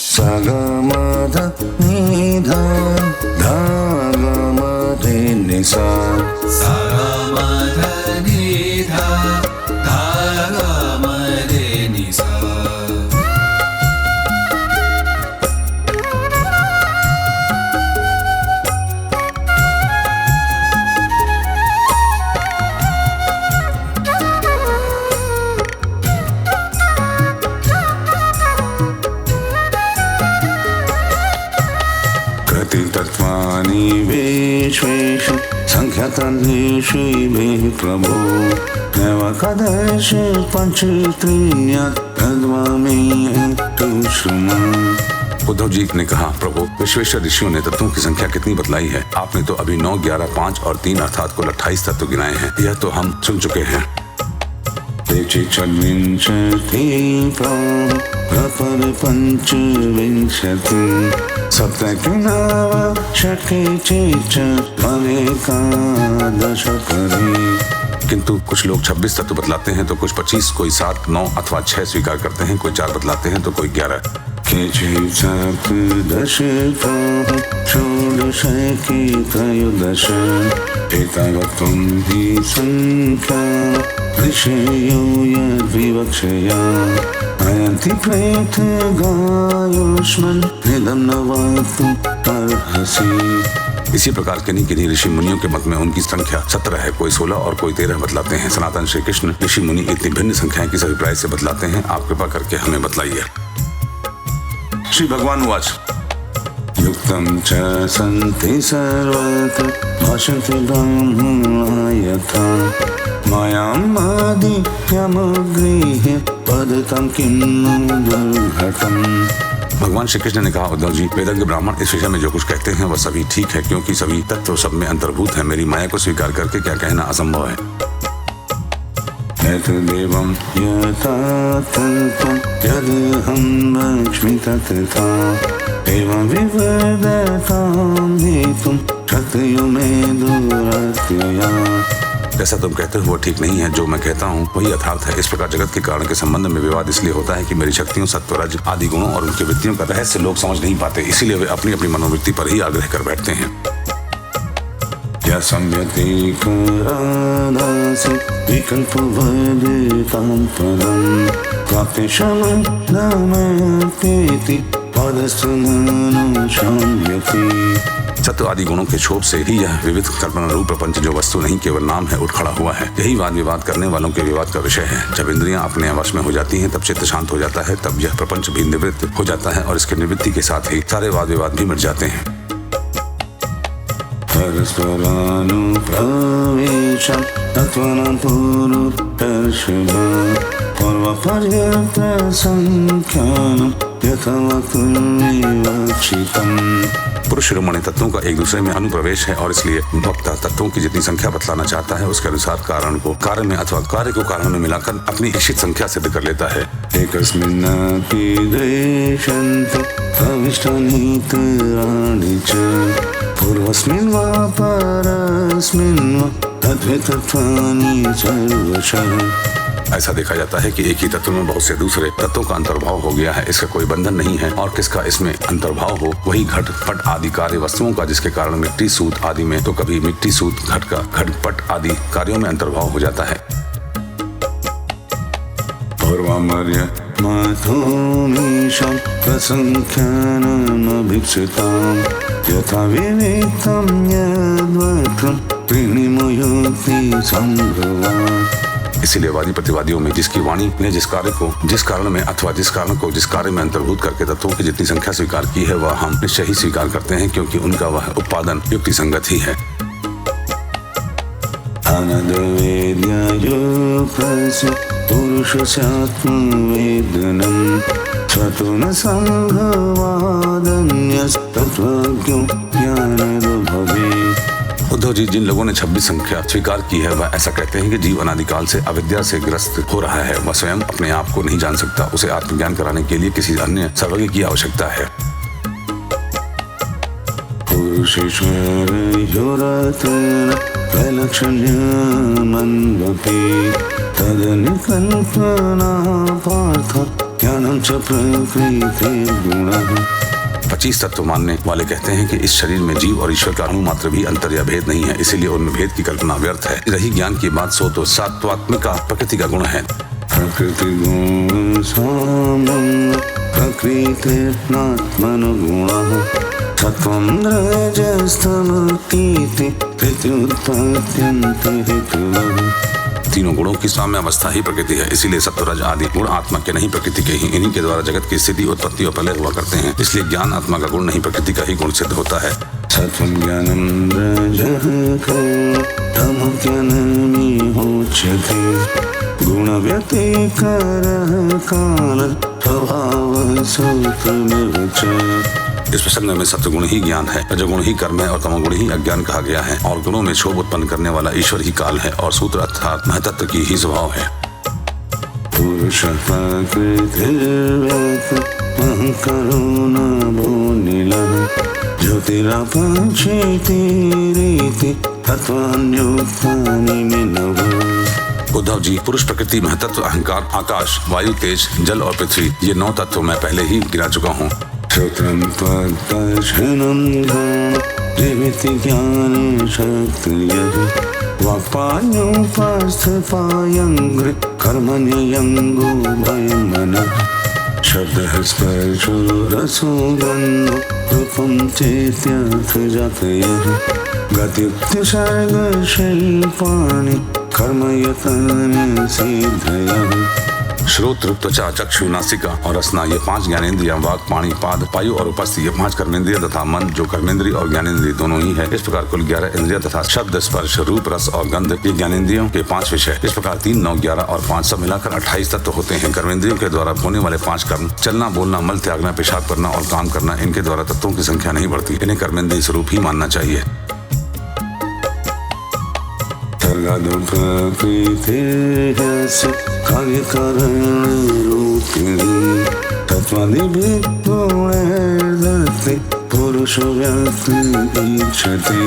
सगमध निधा धागमधे निसा सगमध निधा धागमधे निसा। तत्वानि विश्वेषु संख्यातान्येषु मे प्रभो नवकदश पंचत्रिण्यत् तद्वामेऽहं श्रुमा। उद्धव जी ने कहा, प्रभु विश्वेश्वर ऋषियों ने तत्वों की संख्या कितनी बतलाई है? आपने तो अभी 9, 11, 5 और 3 अर्थात कुल 28 तत्व गिनाए हैं। यह तो हम सुन चुके हैं। प्रपर पंचविंशति सप्तनवशके चेकादश करे। किंतु कुछ लोग 26 तत्व बतलाते हैं तो कुछ 25, कोई 7, 9 अथवा 6 स्वीकार करते हैं, कोई 4 बतलाते हैं तो कोई 11। सप्तदश षोडश त्रयोदश एतावत्तं हि संख्या ऋषयो यद्विवक्षया अयन्ति प्रेतगायुष्मन् निदं नवातुम् अर्हसि। इसी प्रकार किन्हीं किन्हीं ऋषि मुनियों के मत में उनकी संख्या 17 है, कोई 16 और कोई 13 बतलाते हैं। सनातन श्री कृष्ण ऋषि मुनि इतनी भिन्न संख्याएं किस अभिप्राय से बतलाते हैं? आप कृपा करके हमें बतलाइए। श्री भगवान उवाच युक्तं च सन्ति सर्वत्र भाषन्ते ब्रह्मणा यथा मायामादित्यमगृह्य पदतं किं दुर्घटम्। भगवान श्री कृष्ण ने कहा, उद्धव जी, वेदज्ञ ब्राह्मण इस विषय में जो कुछ कहते हैं वह सभी ठीक है, क्योंकि सभी तत्व सब में अंतर्भूत है। मेरी माया को स्वीकार करके क्या कहना असंभव है। देवं यथा तल्पं यदहं लक्ष्मी तथा एवं विवदतां हेतुं शक्तियो मे दुरात्यया। जैसा तुम कहते हो वो ठीक नहीं है, जो मैं कहता हूँ वही यथार्थ है। इस प्रकार जगत के कारण के संबंध में विवाद इसलिए होता है कि मेरी शक्तियों, सत्व, रज आदि गुणों और उनकी वृत्तियों का रहस्य लोग समझ नहीं पाते, इसीलिए वे अपनी अपनी मनोवृत्ति पर ही आग्रह कर बैठते हैं। संव्यतिकरादासि विकल्पवदितां पदं प्राप्ते शमनमतेति पदस्तुनानुशम्यति। सत्व आदि गुणों के क्षोभ से ही यह विविध कल्पना रूप प्रपंच, जो वस्तु नहीं केवल नाम है, उठ खड़ा हुआ है। यही वाद विवाद करने वालों के विवाद का विषय है। जब इंद्रियां अपने वश में हो जाती हैं तब चित्त शांत हो जाता है, तब यह प्रपंच भी निवृत्त हो जाता है और इसके निवृत्ति के साथ ही सारे वाद विवाद भी मिट जाते हैं। परस्परानुप्रवेशं तत्त्वानां पुरुषर्षभा पूर्वपर्यन्तसंख्यानं यथा वक्तुर्विवक्षितम्। पुरुष शिरोमणि तत्वों का एक दूसरे में अनुप्रवेश है और इसलिए वक्ता तत्वों की जितनी संख्या बतलाना चाहता है उसके अनुसार कारण को कार्य में अथवा कार्य को कारण में मिलाकर अपनी इच्छित संख्या सिद्ध कर लेता है। एकस्मिन्नपि द्वेषन्ते अविष्टानीतराणि च पूर्वस्मिन् वा परस्मिन् वा तद्वितत्वानि सर्वशः। ऐसा देखा जाता है कि एक ही तत्व में बहुत से दूसरे तत्वों का अंतर्भाव हो गया है। इसका कोई बंधन नहीं है और किसका इसमें अंतर्भाव हो वही घट पट आदि कार्य वस्तुओं का, जिसके कारण मिट्टी सूत आदि में तो कभी मिट्टी सूत घट का घट पट आदि कार्यों में अंतर्भाव हो जाता है। पूर्वमर्य माथोमीशं प्रसंख्यानमभीप्सितां यथा विविक्तं यद्वक्त्रं त्रीणिमयोक्ति संभवात्। इसीलिए वादी प्रतिवादियों में जिसकी वाणी ने जिस कार्य को जिस कारण में अथवा जिस कारण को जिस कार्य में अंतर्भूत करके तत्वों की जितनी संख्या स्वीकार की है वह हम निश्चय ही स्वीकार करते हैं, क्योंकि उनका वह उत्पादन युक्ति संगत ही है। अनद्वेद्ययोगस्य पुरुषस्यात्मवेदनं स्वतो न संघवादन्यस्तत्त्वज्ञो ज्ञानदो भवेत्। उद्धव जी, जिन लोगों ने 26 संख्या स्वीकार की है वह ऐसा कहते हैं कि जीव अनादिकाल से अविद्या से ग्रस्त हो रहा है। वह स्वयं अपने आप को नहीं जान सकता। उसे आत्मज्ञान कराने के लिए किसी अन्य सर्वज्ञ की आवश्यकता है। पुरुषेश्वर वैलक्षण्यमन्वपि तदनुकल्पना पार्थ ज्ञानं च प्रकृतिर्गुणः। 25 तत्व मानने वाले कहते हैं कि इस शरीर में जीव और ईश्वर का अणु मात्र भी अंतर या भेद नहीं है, इसीलिए उनमें भेद की कल्पना व्यर्थ है। रही ज्ञान की बात सो तो सात्वात्मिका प्रकृति का गुण है। प्रकृति गुण सामं प्रकृतिर्नात्मनुगुणः सत्वं रजस्तमतीति प्रत्युत्पत्त्यन्ते हेतवः। तीनों गुणों की साम्य अवस्था ही प्रकृति है, इसीलिए सत्वरज आदि गुण आत्मा के नहीं प्रकृति के ही। इन्हीं के द्वारा जगत की स्थिति उत्पत्ति और प्रलय हुआ करते हैं, इसलिए ज्ञान आत्मा का गुण नहीं प्रकृति का ही गुण सिद्ध होता है। सत्वं ज्ञानं रजः तमो ज्ञानमिहोच्यते गुणव्यतिकरः कालः स्वभावः सूत्रमेव च। इस प्रसंग में सत्वगुण ही ज्ञान है, रजोगुण ही कर्म है और तमोगुण ही अज्ञान कहा गया है। और गुणों में क्षोभ उत्पन्न करने वाला ईश्वर ही काल है और सूत्र अर्थात महतत्व की ही स्वभाव है। पुरुषः प्रकृतिर्व्यक्तमहंकारो नभो नीलः ज्योतिरापक्षेतिरिति तत्त्वान्योक्तानि मे नव। उद्धव जी, पुरुष, प्रकृति, महतत्व, अहंकार, आकाश, वायु, तेज, जल और पृथ्वी, ये 9 तत्व मैं पहले ही गिना चुका हूँ। श्रोत्रं त्वद्दर्शनं जीविति ज्ञाने शक्तियः वाक्पाण्योपास्थपायङ्घ्रि कर्मण्ययङ्गो भयं मनः शब्दः स्पर्शो रसो गन्धो रूपं चेत्यर्थजातयः गत्युक्तिसर्गशिल्पानि कर्मयतन सिद्धयः। श्रोत्र, त्वचा, चक्षु, नासिका और रसना, ये 5 ज्ञानेंद्रियां, वाक, पाणी, पाद, वायु और उपस्थिति, ये 5 कर्मेंद्रिय तथा मन जो कर्मेंद्रिय और ज्ञानेंद्रिय दोनों ही है। इस प्रकार कुल 11 इंद्रिय तथा शब्द, स्पर्श, रूप, रस और गंध, ये ज्ञानेंद्रियों के 5 विषय। इस प्रकार 3, 9, 11 और 5 सब मिलाकर 28 तत्व होते हैं। कर्मेंद्रियों के द्वारा होने वाले 5 कर्म, चलना, बोलना, मल त्यागना, पेशाब करना और काम करना, इनके द्वारा तत्वों की संख्या नहीं बढ़ती। इन्हें कर्मेंद्रिय स्वरूप ही मानना चाहिए। प्रकृतिर्यस्य कार्यकारणरूपिणी तत्त्वादिभिर्गुणैर्दत्ते पुरुषो व्यक्तिरीक्षते।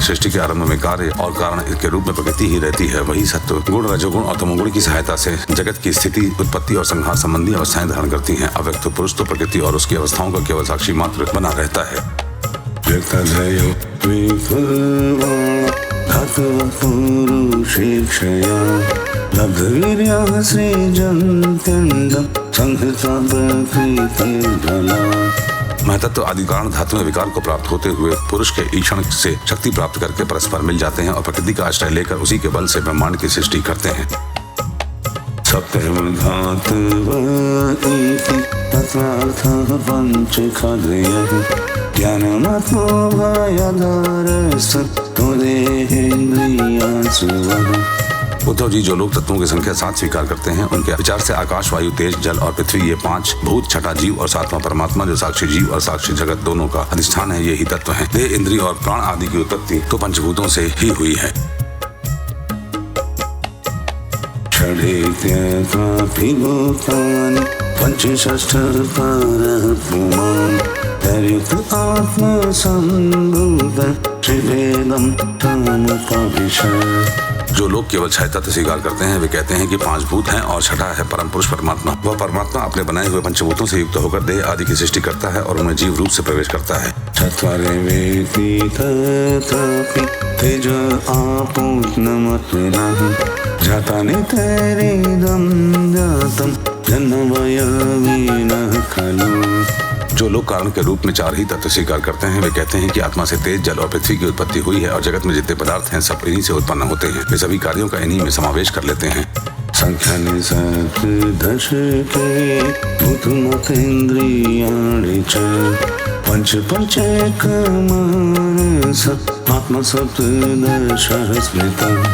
सृष्टि के आरंभ में कार्य और कारण के रूप में प्रकृति ही रहती है। वही सत्व गुण, रजोगुण और तमोगुण की सहायता से जगत की स्थिति, उत्पत्ति और संहार संबंधी अवस्थाएं धारण करती हैं। अव्यक्त पुरुष तो प्रकृति और उसकी अवस्थाओं का केवल साक्षी मात्र बना रहता है। व्यक्तधयो विफुल्वान् धातवः पुरुषेक्षया लब्धवीर्यः सृजन्त्यन्दं संहृता प्रकृतिर्बलात्। महतत्व आदि कारण धातु में विकार को प्राप्त होते हुए पुरुष के ईक्षण से शक्ति प्राप्त करके परस्पर मिल जाते हैं और प्रकृति का आश्रय लेकर उसी के बल से ब्रह्मांड की सृष्टि करते हैं। सप्तमधातुवैति तत्रार्थः पञ्चखद्यः ज्ञानमत्वभयधारस्तत्त्वदेहेन्द्रियास्वः। उद्धव जी, जो लोग तत्वों की संख्या 7 स्वीकार करते हैं, उनके विचार से आकाश, वायु, तेज, जल और पृथ्वी, ये 5 भूत, छठा जीव और 7वां परमात्मा जो साक्षी जीव और साक्षी जगत दोनों का अधिष्ठान है, ये ही तत्व है। देह, इंद्रिय और प्राण आदि की उत्पत्ति तो पंचभूतों से ही हुई है। षडेत्यत्रापि भूतानि पञ्चषष्ठः परः पुमान् तर्युक्त आत्मसम्भूतं त्रिभेदं तमुपविशत्। जो लोग केवल 6 तत्व स्वीकार करते हैं, वे कहते हैं कि 5 भूत हैं और छठा है परम पुरुष परमात्मा। वह परमात्मा अपने बनाए हुए पंचभूतों से युक्त होकर देह आदि की सृष्टि करता है और उनमें जीव रूप से प्रवेश करता है। चत्वारि वेति तथापि तेज आपो नमत्विनः जातानि तैरेदं जातं जन्मवयविनः खलु। जो लोग कारण के रूप में 4 ही तत्व स्वीकार करते हैं, वे कहते हैं कि आत्मा से तेज, जल और पृथ्वी की उत्पत्ति हुई है और जगत में जितने पदार्थ हैं सब इन्हीं से उत्पन्न होते हैं। वे सभी कार्यों का इन्हीं में समावेश कर लेते हैं। संख्यानि सप्तदशके भूतमतेन्द्रियाणि च पञ्चपञ्चैकमानस आत्मसप्तदशः स्मृतम्।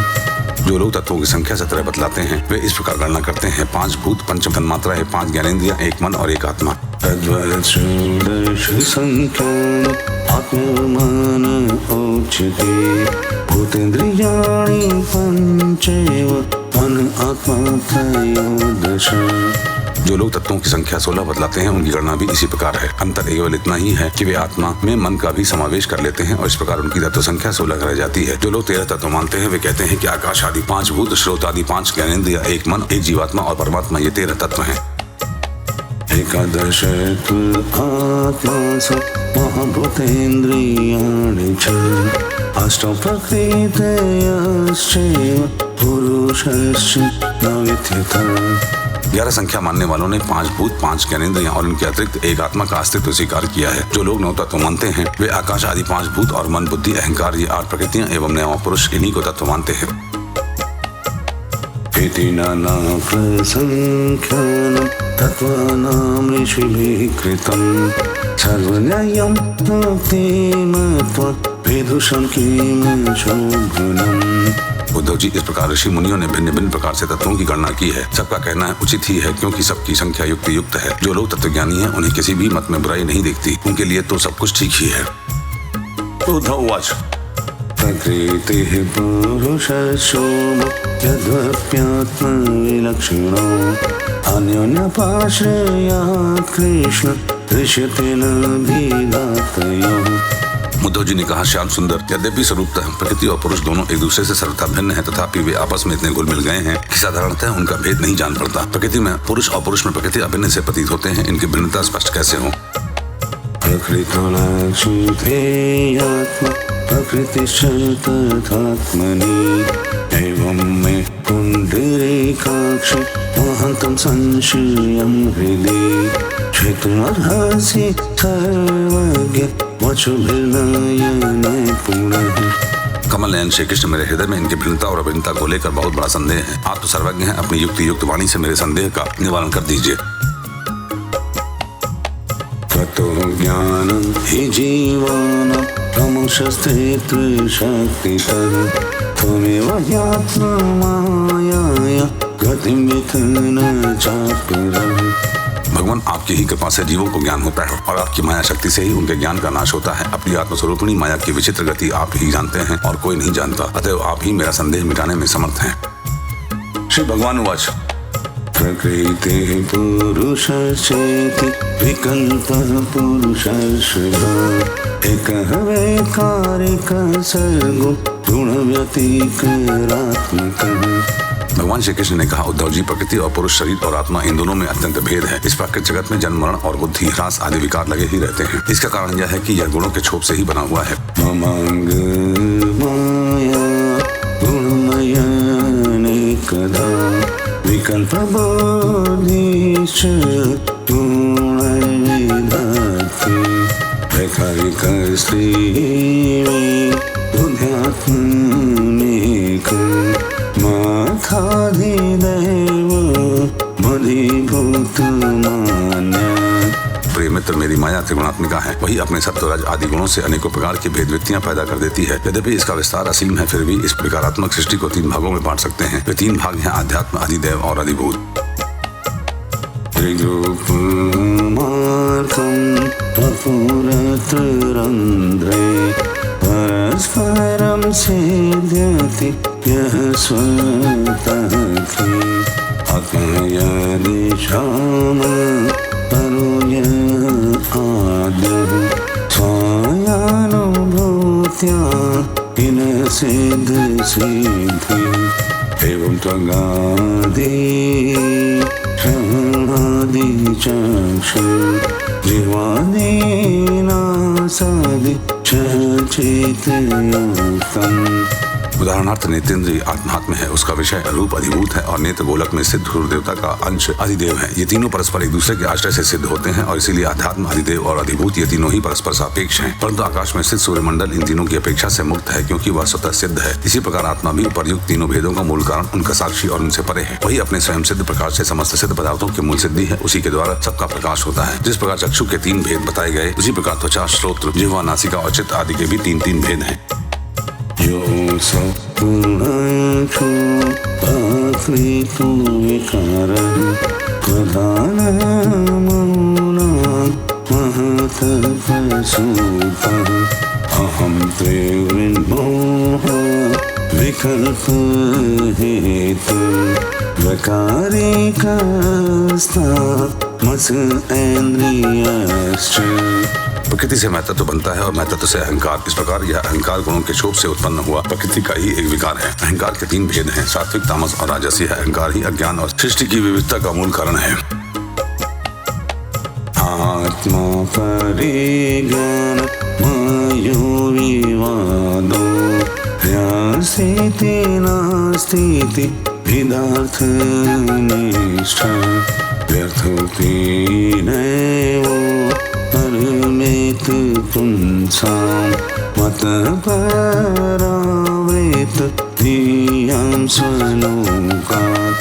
जो लोग तत्वों की संख्या 17 बतलाते हैं, वे इस प्रकार गणना करते हैं: 5 भूत, 5 तन्मात्रा है, 5 ज्ञानेंद्रियां, 1 मन और 1 आत्मा। तद्वदषोडश संख्यानि आत्ममान उच्यते भूतेन्द्रियाणि पञ्चैव मन आत्मा त्रयोदश। जो लोग तत्वों की संख्या 16 बतलाते हैं उनकी गणना भी इसी प्रकार है। अंतर केवल इतना ही है कि वे आत्मा में मन का भी समावेश कर लेते हैं और इस प्रकार उनकी तत्व संख्या 16 रह जाती है। जो लोग 13 तत्व मानते हैं वे कहते हैं कि आकाश आदि 5 भूत, श्रोत आदि 5 ज्ञानेंद्रिय, एक मन, एक जीवात्मा और परमात्मा, ये 13 तत्व हैं। एकादश आत्मा महाभूतेन्द्रियाणि च अष्टौ प्रकृतयश्चैव पुरुषश्च न विद्यते। 11 संख्या मानने वालों ने 5 भूत, 5 ज्ञानेंद्रियां और इनके अतिरिक्त एक आत्मा का अस्तित्व स्वीकार किया है। जो लोग 9 तत्व मानते हैं वे आकाश आदि 5 भूत और मन, बुद्धि, अहंकार, ये 8 प्रकृतियां एवं 9वां पुरुष, इन्हीं को तत्व मानते हैं। इति नाना प्रसंख्यानं तत्त्वानां ऋषिभिः कृतं सर्वन्यायं भक्तिमत्वा विदुषं किं शोभनम्। उद्धव जी, इस प्रकार ऋषि मुनियों ने भिन्न भिन्न प्रकार से तत्वों की गणना की है। सबका कहना है उचित ही है क्योंकि सबकी संख्या युक्त है। जो लोग तत्वज्ञानी हैं उन्हें किसी भी मत में बुराई नहीं दिखती, उनके लिए तो सब कुछ ठीक ही है। उद्धववाच प्रकृतिः पुरुषशो यद्वप्यात्मविलक्षणो अन्योन्यपाश्रयात् कृष्ण दृश्यते न भेदातयोः। उद्धव जी ने कहा, श्याम सुंदर, यद्यपि स्वरूपतः प्रकृति और पुरुष दोनों एक दूसरे से सर्वथा भिन्न हैं, तथापि वे आपस में इतने घुल मिल गए हैं कि साधारणतः उनका भेद नहीं जान पड़ता। प्रकृति में पुरुष और पुरुष में प्रकृति अभिन्न से प्रतीत होते हैं, इनकी भिन्नता स्पष्ट कैसे हो? प्रकृतिश्च तथात्मनि एवं मे पुण्डरीकाक्षि महन्तं संशयं हृदि क्षेत्रमर्हसि सर्वज्ञ वचुभिर्नयने पुनः। कमल नयन श्री कृष्ण, मेरे हृदय में इनकी भिन्नता और अभिन्नता को लेकर बहुत बड़ा संदेह है। आप तो सर्वज्ञ हैं, अपनी युक्ति युक्त वाणी से मेरे संदेह का निवारण कर दीजिए। ततो ज्ञानं हि जीवानां प्रमुखस्तेऽत्र शक्तितः त्वमेव यात्माया गतिं विधन्न चापरः। भगवान, आपकी ही कृपा से जीवों को ज्ञान होता है और आपकी माया शक्ति से ही उनके ज्ञान का नाश होता है। अपनी आत्मस्वरूपिणी माया की विचित्र गति आप ही जानते हैं और कोई नहीं जानता, अतएव आप ही मेरा संदेह मिटाने में समर्थ हैं। श्री भगवान उवाच प्रकृतिः पुरुषश्चेति विकल्पः पुरुषस्य एकः वैकारिकः सर्गो गुणव्यतिकरात्मकः। भगवान श्री कृष्ण ने कहा, उद्धव जी, प्रकृति और पुरुष, शरीर और आत्मा, इन दोनों में अत्यंत भेद है। इस प्राकृतिक जगत में जन्म, मरण और बुद्धि ह्रास आदि विकार लगे ही रहते हैं। इसका कारण यह है कि यह गुणों के क्षोभ से ही बना हुआ है। ममांग माया गुणमयनेकधा विकल्प बोधिश्च गुणविदधति वैकारिकस्त्री बुद्ध्यात्मनेक माथाधिदैव मदीभूतमान्य। प्रिय मित्र, मेरी माया त्रिगुणात्मिका है। वही अपने सत्वरज आदि गुणों से अनेकों प्रकार की भेद वृत्तियां पैदा कर देती है। यद्यपि इसका विस्तार असीम है, फिर भी इस विकारात्मक सृष्टि को 3 भागों में बांट सकते हैं। वे 3 भाग हैं, आध्यात्म, अधिदेव और अधिभूत। त्रिरूपमार्गं त्वपुरत्ररन्ध्रे परस्परं सेद्यति यः स्वतः आत्मयदिशाम तरो यः आद्यः स्वायानुभूत्या किन सिद्धि एवं त्वगादि श्रवणादि चक्षु जीवादीनासादि चेतयोक्तम्। उदाहरणार्थ नेत्रेंद्रिय आत्मात्म है, उसका विषय रूप अधिभूत है और नेत्र गोलक में सिद्ध सूर्य देवता का अंश अधिदेव है। ये तीनों परस्पर एक दूसरे के आश्रय से सिद्ध होते हैं और इसीलिए आध्यात्म, अधिदेव और अधिभूत ये तीनों ही परस्पर सापेक्ष हैं। परंतु आकाश में स्थित सूर्यमंडल इन तीनों की अपेक्षा से मुक्त है क्योंकि वह स्वतः सिद्ध है। इसी प्रकार आत्मा भी उपर्युक्त तीनों भेदों का मूल कारण उनका साक्षी और उनसे परे है। वही अपने स्वयं सिद्ध प्रकाश से समस्त सिद्ध पदार्थों की मूल सिद्धि है। उसी के द्वारा सबका प्रकाश होता है। जिस प्रकार चक्षु के 3 भेद बताए गए, उसी प्रकार त्वचा, श्रोत्र, जिह्वा, नासिका और चित्त आदि के भी 3 भेद हैं। यो सपुणक्षु पाकृतु विकारः प्रधानमौना महतपसूतः अहं त्रिविन्मोह विकल्प हेतु वकारिकस्ता मस इंद्रियश्च। प्रकृति से महत्व तो बनता है और महत्व से अहंकार। इस प्रकार यह अहंकार गुणों के क्षोभ से उत्पन्न हुआ प्रकृति का ही एक विकार है। अहंकार के 3 भेद हैं, सात्विक, तामस और राजसी। अहंकार ही अज्ञान और सृष्टि की विविधता का मूल कारण है। आत्मा परिज्ञान मायो विवादो ह्यास्ति नास्ति विदार्थ निष्ठा व्यर्थोपि नैवो परमेत पुंसां मतः परावृत धियां स्वलोकात्।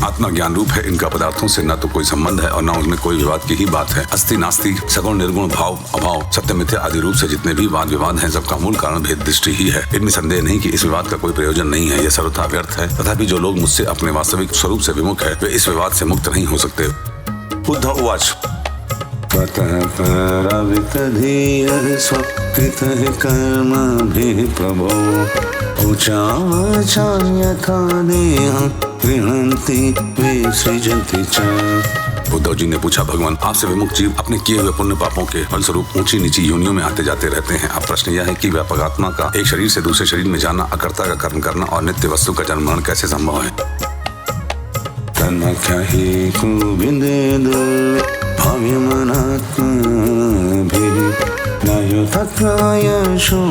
आत्मा ज्ञान रूप है, इनका पदार्थों से न तो कोई संबंध है और न उनमें कोई विवाद की ही बात है। अस्ति नास्ति, सगुण निर्गुण, भाव अभाव, सत्य मिथ्या आदि रूप से जितने भी वाद विवाद हैं, सबका मूल कारण भेद दृष्टि ही है। इनमें संदेह नहीं कि इस विवाद का कोई प्रयोजन नहीं है, यह सर्वथा व्यर्थ है। तथापि जो लोग मुझसे अपने वास्तविक स्वरूप से विमुख है, वे इस विवाद से मुक्त नहीं हो सकते। उद्धव उवाच ततः परावृतधियः स्वकृतः कर्मभिः प्रभो ऊचावाचा यथा देहं गृह्णन्ति विसृजन्ति च। उद्धव जी ने पूछा, भगवान आपसे विमुख जीव अपने किए हुए पुण्य पापों के फलस्वरूप ऊंची नीची योनियों में आते जाते रहते हैं। अब प्रश्न यह है कि व्यापक आत्मा का एक शरीर से दूसरे शरीर में जाना, अकर्ता का कर्म करना और नित्य वस्तु का जन्म मरण कैसे संभव है? तन्मख्या हि कुविन्दे दुर्भाव्यमनात्मभिः नयो तत्प्रायशो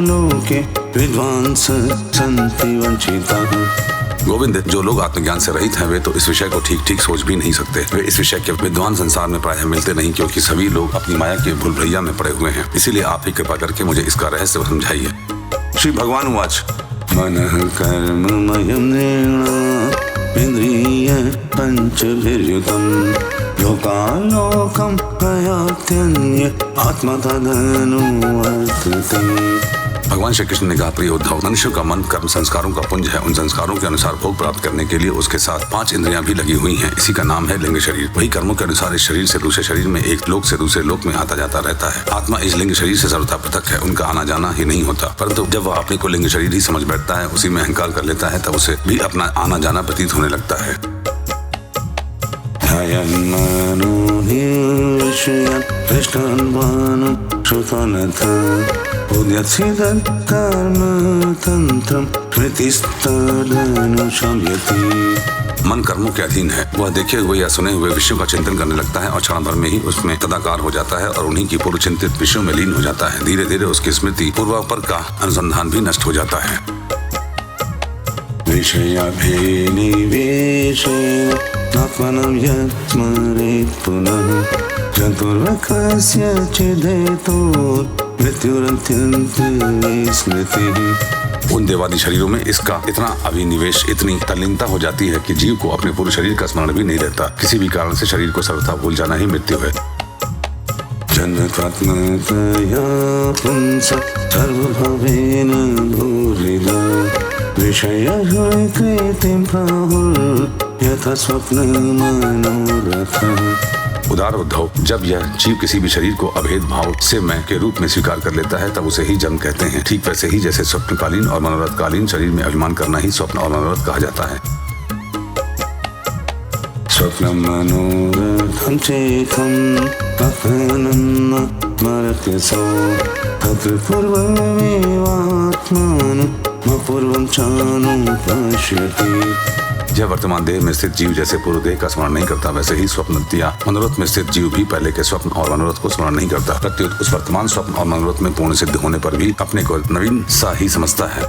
लोके विद्वांसः सन्ति वञ्चिताः। गोविंद, जो लोग आत्मज्ञान से रहित हैं, वे तो इस विषय को ठीक ठीक सोच भी नहीं सकते। वे इस विषय के विद्वान संसार में प्रायः मिलते नहीं, क्योंकि सभी लोग अपनी माया के भूल भुलैया में पड़े हुए हैं। इसीलिए आप ही कृपा करके मुझे इसका रहस्य समझाइए। श्री भगवान उवाच मनः कर्ममयं नृणाम् इन्द्रिय पञ्चभिर्युतं लोकालोकं प्रयात्यन्य आत्मा तदनुवर्तते। भगवान श्री कृष्ण ने कहा, प्रिय उद्धव, मनुष्य का मन कर्म संस्कारों का पुंज है। उन संस्कारों के अनुसार भोग प्राप्त करने के लिए उसके साथ 5 इंद्रियां भी लगी हुई हैं। इसी का नाम है लिंग शरीर। वही कर्मों के अनुसार इस शरीर से दूसरे शरीर में, एक लोक से दूसरे लोक में आता जाता रहता है। आत्मा इस लिंग शरीर से सर्वथा पृथक है, उनका आना जाना ही नहीं होता। परंतु जब वह अपने को लिंग शरीर ही समझ बैठता है, उसी में अहंकार कर लेता है, तब उसे भी अपना आना जाना प्रतीत होने लगता है। मन कर्मों के अधीन है। वह देखे हुए या सुने हुए विषयों का चिंतन करने लगता है और क्षण भर में ही उसमें तदाकार हो जाता है और उन्हीं की पूर्व चिंतित विषयों में लीन हो जाता है। धीरे धीरे उसकी स्मृति पूर्वापर का अनुसंधान भी नष्ट हो जाता है। विषयाभिनिवेशेन आत्मनं यत् स्मरेत् पुनः चतुर्वक्स्य चिदेतोर् मृत्युरत्यन्ते स्मृतिः। उन देवादि शरीरों में इसका इतना अभिनिवेश, इतनी तल्लीनता हो जाती है कि जीव को अपने पूर्व शरीर का स्मरण भी नहीं रहता। किसी भी कारण से शरीर को सर्वथा भूल जाना ही मृत्यु है। जन्मत्वात्मतया पुंसः सर्वभावेन भूरिदा विषयकृतिं प्राहुः यथा स्वप्नमनोरथः। उदार उद्धव, जब यह जीव किसी भी शरीर को अभेद भाव से मैं के रूप में स्वीकार कर लेता है, तब उसे ही जन्म कहते हैं। ठीक वैसे ही जैसे स्वप्नकालीन और मनोरथकालीन शरीर में अभिमान करना ही स्वप्न और मनोरथ कहा जाता है। स्वप्नं मनोरथं चेतं कथनं स्मरति सो तत्र पूर्वमेवात्मानं पूर्वं चानुपश्यति। जब वर्तमान देह में स्थित जीव जैसे पूर्व देह का स्मरण नहीं करता, वैसे ही स्वप्न या मनोरथ में स्थित जीव भी पहले के स्वप्न और मनोरथ को स्मरण नहीं करता। प्रत्युत उस वर्तमान स्वप्न और मनोरथ में पूर्ण सिद्ध होने पर भी अपने को नवीन सा ही समझता है।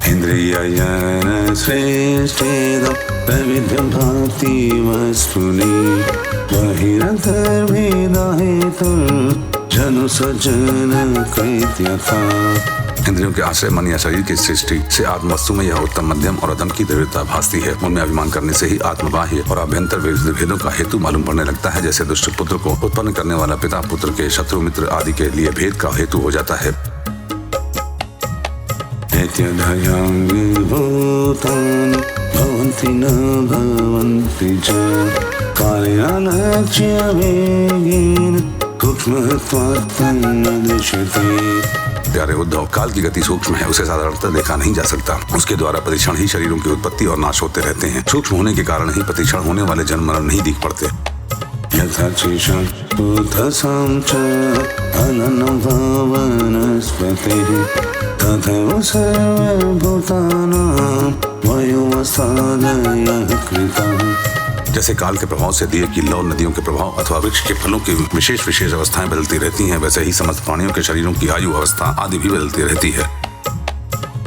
इंद्रिययन श्रेष्ठेदं वैविध्यं भाति वस्तुनि बहिरन्तर्भेदहेतुर्जनु सज्जन कृत्यथा। इंद्रियों के आश्रय मन या शरीर की सृष्टि से आत्म वस्तु में यह उत्तम, मध्यम और अधम की द्रव्यता भासती है। उनमें अभिमान करने से ही आत्मबाह्य और आभ्यंतर भेदों का हेतु मालूम पड़ने लगता है। जैसे दुष्ट पुत्र को उत्पन्न करने वाला पिता पुत्र के शत्रु मित्र आदि के लिए भेद का हेतु हो जाता है। भवन्ति न भवन्ति च कार्यालक्ष्य वेगेन सूक्ष्मत्वात् न दृश्यते। प्यारे उद्धव, काल की गति सूक्ष्म है, उसे साधारणतः देखा नहीं जा सकता। उसके द्वारा प्रतिक्षण ही शरीरों की उत्पत्ति और नाश होते रहते हैं। सूक्ष्म होने के कारण ही प्रतिक्षण होने वाले जन्म मरण नहीं दिख पड़ते। यथा चेषां बुद्धसां च अननं वनस्पतिः तथैव सर्वभूतानां वायुवस्थादयः कृताः। जैसे काल के प्रभाव से दिए की लौ, नदियों के प्रभाव अथवा वृक्ष के फलों की विशेष विशेष अवस्थाएं बदलती रहती हैं, वैसे ही समस्त प्राणियों के शरीरों की आयु अवस्था आदि भी बदलती रहती है।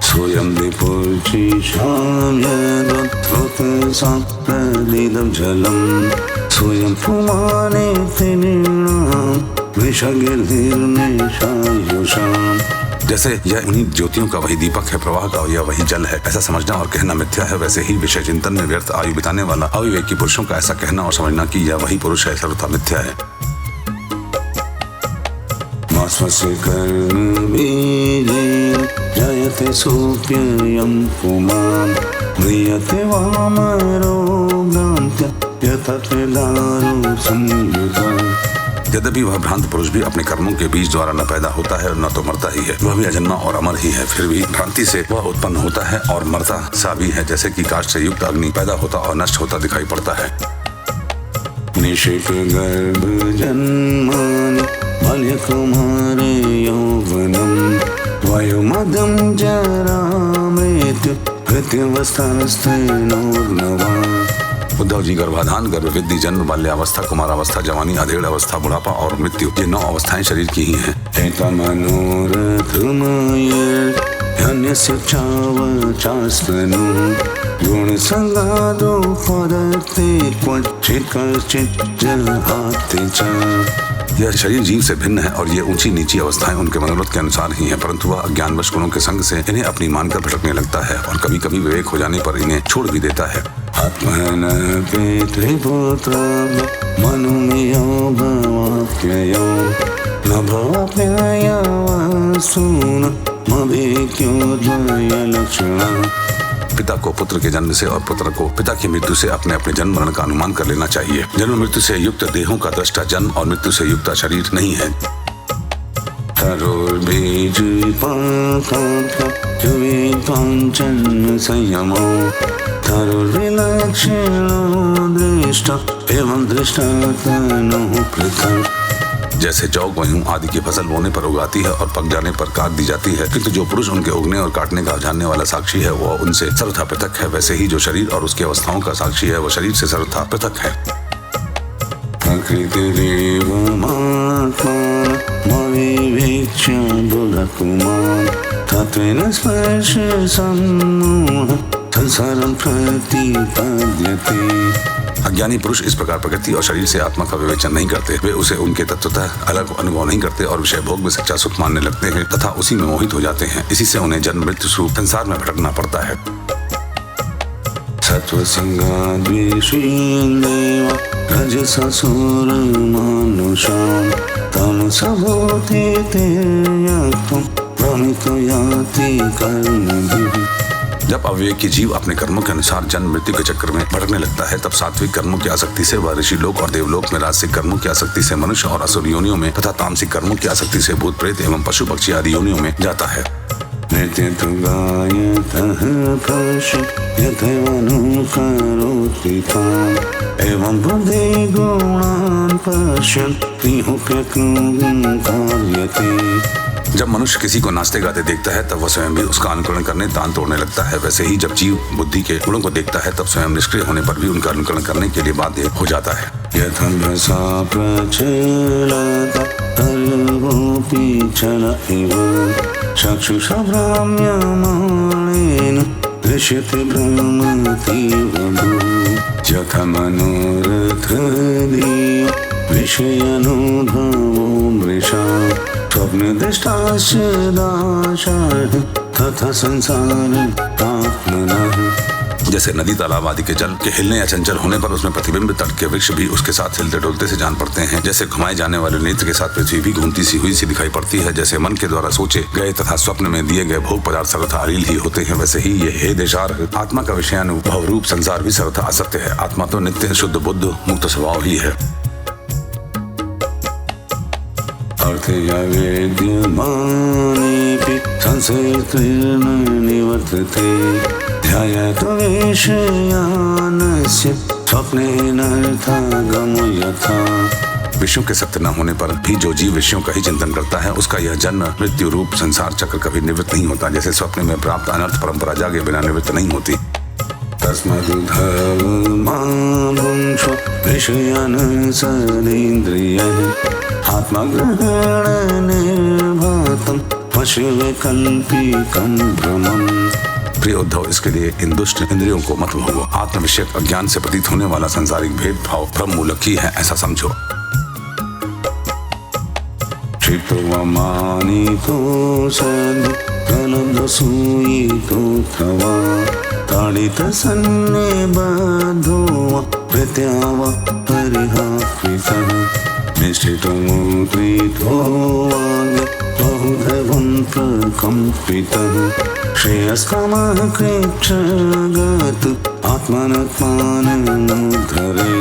स्वयं दिपुर्चिषां यदुत्थुतसां प्रदिदं जलम् स्वयं पुमाने तिनीणां विषगिर्निशायुषाम्। जैसे यह उन्हीं ज्योतियों का वही दीपक है, प्रवाह का यह वही जल है, ऐसा समझना और कहना मिथ्या है। वैसे ही विषय चिंतन में व्यर्थ आयु बिताने वाला अविवेकी पुरुषों का ऐसा कहना और समझना कि यह वही पुरुष है, सर्वथा मिथ्या है। स्वस्य कर्मबीजेन जयते सोऽप्ययं पुमान् म्रियते वामरोगान्त्य यतते दारु संयुता। यद्यपि वह भ्रांत पुरुष भी अपने कर्मों के बीज द्वारा न पैदा होता है और न तो मरता ही है, वह भी अजन्मा और अमर ही है, फिर भी भ्रांति से वह उत्पन्न होता है और मरता सा भी है। जैसे कि काष्ठ से युक्त अग्नि पैदा होता और नष्ट होता दिखाई पड़ता है। निषेक गर्भ जन्मानि बाल्यकुमारे यौवनं वयोमदं जरा मृत्यु मृत्युवस्थास्तेनोर्नवा। उद्धव जी, गर्भाधान, गर्भवृद्धि, जन्म, बाल्यावस्था, कुमारावस्था, जवानी, अधेड़ अवस्था, बुढ़ापा और मृत्यु, ये 9 अवस्थाएं शरीर की ही हैं। एतमनोरथमयन्यस्य चावचास्तनु गुणसंगादो पदते क्वचित् कश्चित् जहाति च। यह शरीर जीव से भिन्न है और ये ऊंची नीची अवस्थाएं उनके मनोरथ के अनुसार ही हैं, परंतु वह अज्ञानवश गुणों के संग से इन्हें अपनी मानकर भटकने लगता है और कभी कभी विवेक हो जाने पर इन्हें छोड़ भी देता है। आत्मन पितृपुत्र मनुमेयो भवाप्ययो न भवाप्ययवसून मभिक्योद्वयलक्षणा। पिता को पुत्र के जन्म से और पुत्र को पिता की मृत्यु से अपने अपने जन्म मरण का अनुमान कर लेना चाहिए। जन्म मृत्यु से युक्त देहों का दृष्टा जन्म और मृत्यु से युक्त शरीर नहीं है। तरुर्बीजपाकांचन संयमो तरुर्विलक्षणो दृष्टा एवं दृष्टा तनुः पृथक्। जैसे जौ, गेहूं आदि की फसल बोने पर उगाती है और पक जाने पर काट दी जाती है, किंतु जो पुरुष उनके उगने और काटने का जानने वाला साक्षी है वह उनसे सर्वथा पृथक है। वैसे ही जो शरीर और उसकी अवस्थाओं का साक्षी है वह शरीर से सर्वथा पृथक है। प्रकृतिरेव मात्मान मविवेक्ष्य बुधकुमार तत्वेन स्पर्श सम्मोह संसारं प्रतिपद्यते। अज्ञानी पुरुष इस प्रकार प्रकृति और शरीर से आत्मा का विवेचन नहीं करते। वे उसे उनके तत्वतः अलग अनुभव नहीं करते और विषय भोग में सच्चा सुख मानने लगते हैं तथा उसी में मोहित हो जाते हैं। इसी से उन्हें जन्म मृत्यु स्वरूप संसार में भटकना पड़ता है। सत्वसंगाद्वेषीन्देव रजससुरमानुषां तमसभूते त्यक्तुं भ्रमितो याति कर्मभिः। जब अविवेकी जीव अपने कर्मों के अनुसार जन्म मृत्यु के चक्र में भटकने लगता है, तब सात्विक कर्मों की आसक्ति से वह ऋषि लोक और देवलोक में, राजसिक कर्मों की आसक्ति से मनुष्य और असुर योनियों में तथा तामसिक कर्मों की आसक्ति से भूत प्रेत एवं पशु पक्षी आदि योनियों में जाता है। एवं बुद्धि गुणान् पश्यति कार्यते। जब मनुष्य किसी को नाचते गाते देखता है तब वह स्वयं भी उसका अनुकरण करने तान तोड़ने लगता है। वैसे ही जब जीव बुद्धि के गुणों को देखता है तब स्वयं निष्क्रिय होने पर भी उनका अनुकरण करने के लिए बाध्य हो जाता है। यथाभ्यसा प्रचलत सर्वोऽपि चल इव चक्षुषा भ्राम्यमाणेन दृश्यते भ्रमतीव भूः। यथा मनोरथदीय विषयानुभवो मृषा स्वप्नदृष्टाश्च दाशाः तथा संसारात्मनः। जैसे नदी, तालाब आदि के जल के हिलने या चंचल होने पर उसमें प्रतिबिंब तट के वृक्ष भी उसके साथ हिलते डोलते से जान पड़ते हैं। जैसे घुमाए जाने वाले नेत्र के साथ पृथ्वी भी घूमती सी हुई सी दिखाई पड़ती है। जैसे मन के द्वारा सोचे गए तथा स्वप्न में दिए गए भोग पदार्थ सर्वथा अलील ही होते हैं, वैसे ही ये हे देशार आत्मा का विषयानुभव रूप संसार भी सर्वथा असत्य है। आत्मा तो नित्य शुद्ध बुद्ध मुक्त स्वभाव ही है। अर्थयवेद्यमानेऽपि संसर्तीर्ण निवर्तते ध्यायतो विषयानस्य स्वप्नेनार्थागमो यथा। विषयों के सत्य न होने पर भी जो जीव विषयों का ही चिंतन करता है उसका यह जन्म मृत्यु रूप संसार चक्र कभी निवृत्त नहीं होता, जैसे स्वप्न में प्राप्त अनर्थ परंपरा जागे बिना निवृत्त नहीं होती। तस्मदुद्धर्माभुङ्क्ष्व विषयान् सदेन्द्रियः आत्मग्रहणनिर्भातं वशविकल्पिकं भ्रमम्। प्रिय उद्धव, इसके लिए इन दुष्ट इंद्रियों को मत भोगो। आत्म विषयक अज्ञान से प्रतीत होने वाला सांसारिक भेदभाव भ्रम मूलक ही है, ऐसा समझो। क्षिप्तवमानितो सद्गलब्धसूयितो तवा ताडितसन्निबद्धो प्रत्याव परिहाकृतः निश्चितमूर्तितो वाग् बहुधवं प्रकम्पितः श्रेयस्कामः कृच्छ्रगत् आत्मनात्मानमुद्धरे।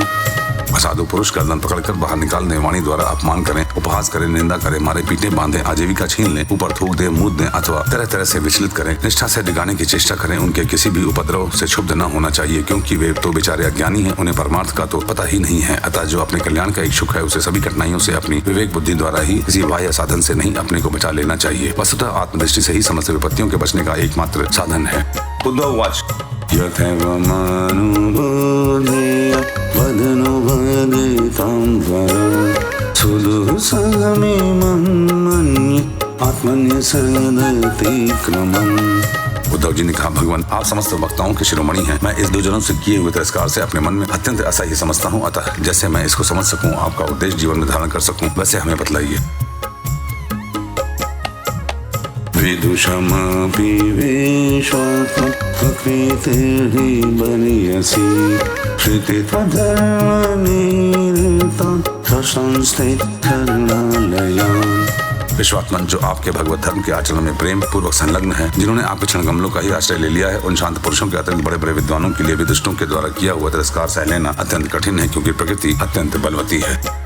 असाधु पुरुष गर्दन पकड़कर बाहर निकाल दे, वाणी द्वारा अपमान करें, उपहास करें, निंदा करें, मारे पीटे बांधे, आजीविका छीन लें, ऊपर थूक दे, मुद दें अथवा तरह तरह से विचलित करें, निष्ठा से डिगाने की चेष्टा करें। उनके किसी भी उपद्रव से क्षुब्ध न होना चाहिए, क्योंकि वे तो बेचारे अज्ञानी हैं, उन्हें परमार्थ का तो पता ही नहीं है। अतः जो अपने कल्याण का इच्छुक है उसे सभी कठिनाइयों से अपनी विवेक बुद्धि द्वारा ही, किसी बाह्य साधन से नहीं, अपने को बचा लेना चाहिए। वस्तुतः आत्मदृष्टि से ही समस्त विपत्तियों के बचने का एकमात्र साधन है। उद्धव वाच यथैवमानुबोधेय वदनो वदितं वर सुदुःसहमिमं मन्ये आत्मन्यसदतिक्रमम्। उद्धव जी ने कहा, भगवान आप समस्त वक्ताओं के शिरोमणि हैं। मैं इस दुर्जनों से किए हुए तिरस्कार से अपने मन में अत्यंत असह्य समझता हूँ। अतः जैसे मैं इसको समझ सकूं, आपका उद्देश्य जीवन में धारण कर सकूं, वैसे हमें बतलाइए। विदुषमपि विश्वात्मक प्रकृतिर्हि बलियसि श्रुतित्वधर्मनिरतान् प्रशंस्ते करुणालयान्। विश्वात्मन जो आपके भगवत धर्म के आचरण में प्रेम पूर्वक संलग्न है, जिन्होंने आपके क्षण कमलों का ही आश्रय ले लिया है, उन शांत पुरुषों के अत्यंत बड़े बड़े विद्वानों के लिए भी दुष्टों के द्वारा किया हुआ तिरस्कार सह लेना अत्यंत कठिन है, क्योंकि प्रकृति अत्यंत बलवती है।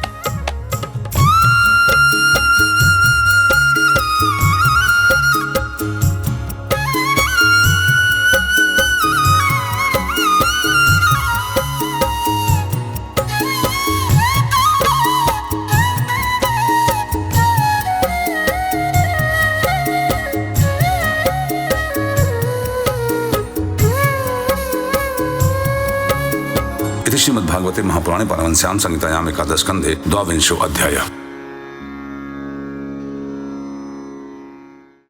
श्रीमद्भागवते महापुराणे पारमहंस्यां संहितायां एकादश स्कन्धे द्वाविंशो अध्यायः।